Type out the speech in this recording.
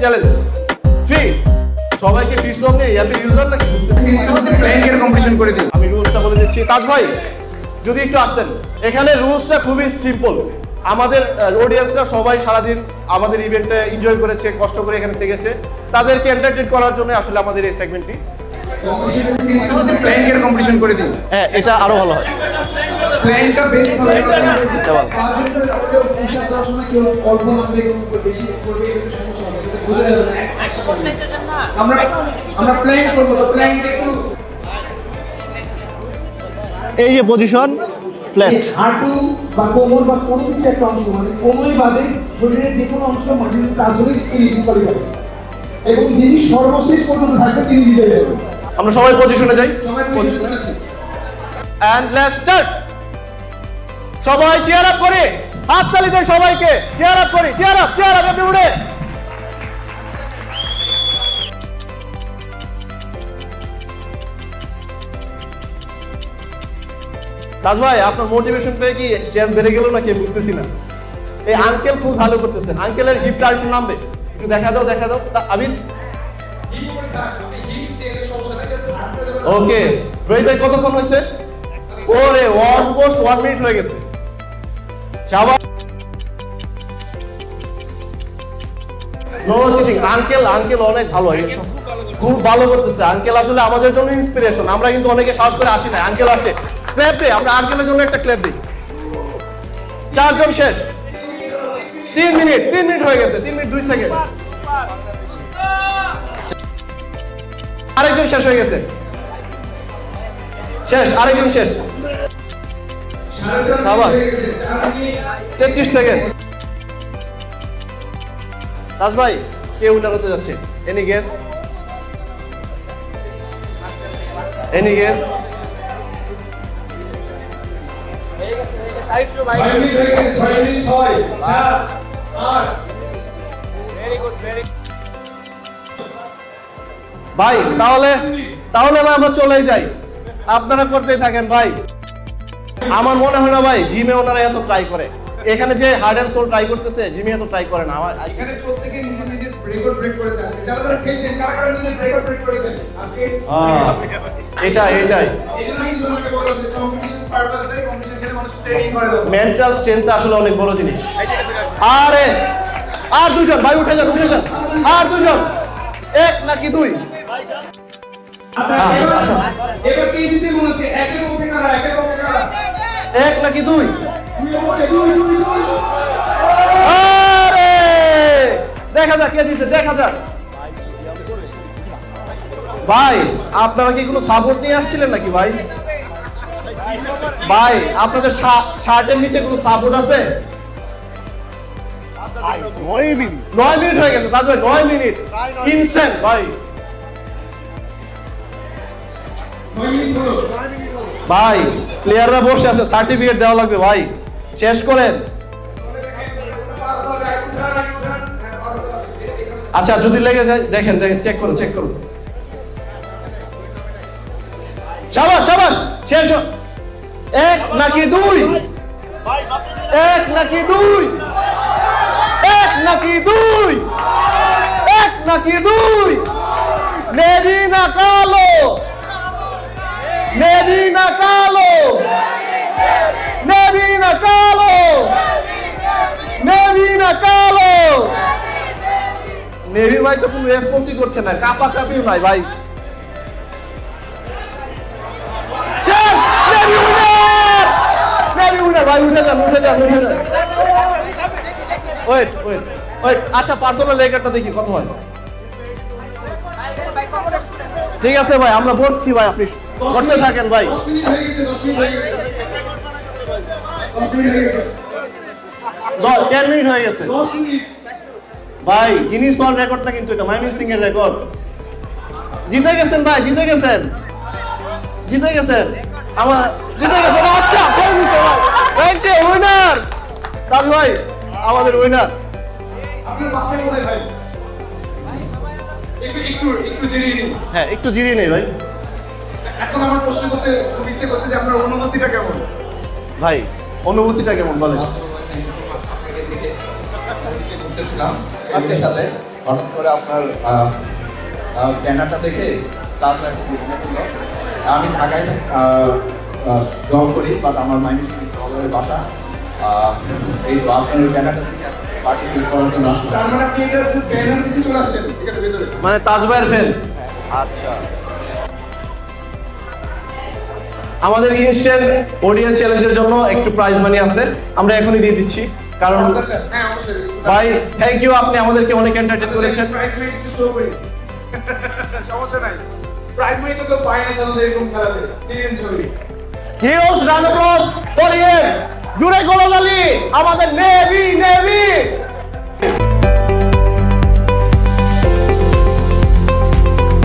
Challenge free সবাইকে free zone নেই অ্যাপের ইউজার নাকি ব্যাংকের কম্পিটিশন করে দিই। আমি রুলসটা বলে দিচ্ছি তাজ ভাই যদি একটু আসতেন এখানে রুলসটা খুবই সিম্পল আমাদের অডিয়েন্সরা সবাই সারাদিন আমাদের ইভেন্টে এনজয় করেছে কষ্ট করে এখানে থেকেছে তাদেরকে এন্টারটেইন করার জন্য আসলে আমাদের এই সেগমেন্টটি ব্যাংকের কম্পিটিশন করে দিই। হ্যাঁ এটা আরো ভালো হয় ব্যাংকটা বেশ হবে। চল আমরা প্ল্যান করব তো প্ল্যানটা একটু এই যে পজিশন ফ্ল্যাট হাঁটু বা কোমর বা কোনো কিছু একটা অংশ মানে কোনোই বাদে শরীরের যে কোনো অংশ মাটির আসলে রিলিজ করে যাবে এবং যিনি সর্বশেষ পর্যন্ত থাকবে তিনি বিজয়ী হবেন। আমরা সবাই পজিশনে যাই সবাই পজিশনে আছে। এন্ড লেটস স্টার্ট সবাই চেয়ার আপ করে হাততালি দেন সবাইকে চেয়ার আপ করে চেয়ার আপ আপনি উঠে তাজ ভাই আপনার মোটিভেশন পেয়ে কি স্ট্রেংথ বেড়ে গেল নাকি বুঝতেছি না এই আঙ্কেল খুব ভালো করতেছেন আঙ্কেলের হিপটা আর একটু নামবে একটু দেখা দাও আবির ওকে রোহিত ভাই কতক্ষণ হয়েছে ওরে অলমোস্ট 1 মিনিট হয়ে গেছে শাবাশ নো চিটিং আঙ্কেল অনেক ভালো খুব ভালো করতেছে আঙ্কেল আসলে আমাদের জন্য ইন্সপিরেশন আমরা কিন্তু অনেকে সাহস করে আসি না আঙ্কেল আসে ক্ল্যাপ দে আমরা আঙ্কেলের জন্য একটা ক্ল্যাপ দিই চারজন শেষ 3 মিনিট হয়ে গেছে 3 মিনিট 2 সেকেন্ড আরেকজন শেষ হয়ে গেছে আরেকজন শেষ 33 সেকেন্ড তাজ ভাই কে উইনার হতে যাচ্ছে এনি গেস ভাই তাহলে ভাই আমরা চলেই যাই আপনারা করতেই থাকেন ভাই আমার মনে হয় না ভাই জিমে ওনারা এত ট্রাই করে এখানে যে হার্ড এন্ড সোল ট্রাই করতেছে জিমে এত ট্রাই করে না আমার এখানে প্রত্যেককে নিজের রেকর্ড ব্রেক করেছে যারা খেলছেন কারা নিজের রেকর্ড ব্রেক করেছেন আজকে এটাই এজন্যই তোমাকে বলা যে কম্পিটিশন পারপাস দেয় কম্পিটিশন খেলে মানুষ ট্রেনিং করে দাও মেন্টাল স্ট্রেংথ আসলে অনেক বড় জিনিস আরে আর দুজন ভাই উঠে যান আর দুজন এক নাকি দুই আচ্ছা এবার কে জিতে বলেছে একের পক্ষে কারা এক নাকি দুই দুই আরে দেখা যাক কে জিতে দেখা যাক ভাই আপনারা কি কোনো সাপোর্ট নিয়ে আসছিলেন নাকি ভাই আপনাদের শার্টের নিচে কোনো সাপোর্ট আছে 9 মিনিট হয়ে গেছে তাজ ভাই 9 মিনিট ইনসেন্ট ভাই প্লেয়াররা বসে আছে সার্টিফিকেট দেওয়া লাগবে ভাই শেষ করেন আচ্ছা যদি লেগে যায় দেখেন চেক করুন শাবাশ শেষ এক নাকি দুই মেরিনা কালো নেভি ভাই তো কোনো রেসপন্সই করছে না কাপি ভাই ভাই উঠে যান ওয়েট আচ্ছা পার্সোনাল লেখারটা দেখি কত হয় ঠিক আছে ভাই আমরা বসছি ভাই আপনি করতে থাকেন ভাই 10 মিনিট হয়ে গেছে 10 মিনিট হয়ে গেছে ভাই গিনিস ওয়ার্ল্ড রেকর্ডটা কিন্তু এটা মাইমিন সিং এর রেকর্ড জিতে গেছেন আমার জিতে গেছেন আচ্ছা ভাই উইনার তাজ ভাই আমাদের উইনার আপনার বাসায় কোথায় ভাই একটু জিরিয়ে নিন হ্যাঁ একটু জিরিয়ে নেই ভাই এখন আমার প্রশ্ন করতে খুব ইচ্ছে করছে যে আপনার অনুভূতিটা কেমন ভাই অনুভূতিটা কেমন বলেন ঘুরতেছিলাম সাথে হঠাৎ করে আপনার ব্যানারটা দেখে তারপরে আমি ঢাকায় জব করি, বাট আমার মাইন্ড বাসা। এই তো আপনার ওই ব্যানারটা দেখে পার্টিসিপেট করার জন্য আসলাম। তার মানে আপনি এটা হচ্ছে ব্যানার থেকে চলে আসছেন এখানে ভেতরে। মানে তাজ ভাইয়ের ফ্যান। আচ্ছা, আমাদের ইনস্ট্যান্ট অডিয়েন্স চ্যালেঞ্জের জন্য একটু প্রাইজ মানি আছে, আমরা এখনই দিয়ে দিচ্ছি, কারণ আচ্ছা, হ্যাঁ অবশ্যই ভাই থ্যাংক ইউ, আপনি আমাদেরকে অনেক এন্টারটেইন করেছেন। প্রাইজ মানি একটু শো করি। সমস্যা নাই, প্রাইজ মানি তো পাই না সাধারণত এরকম খেলাতে। দিন ছবি huge round of applause for him. জুড়ে গোলালি আমাদের নেভি।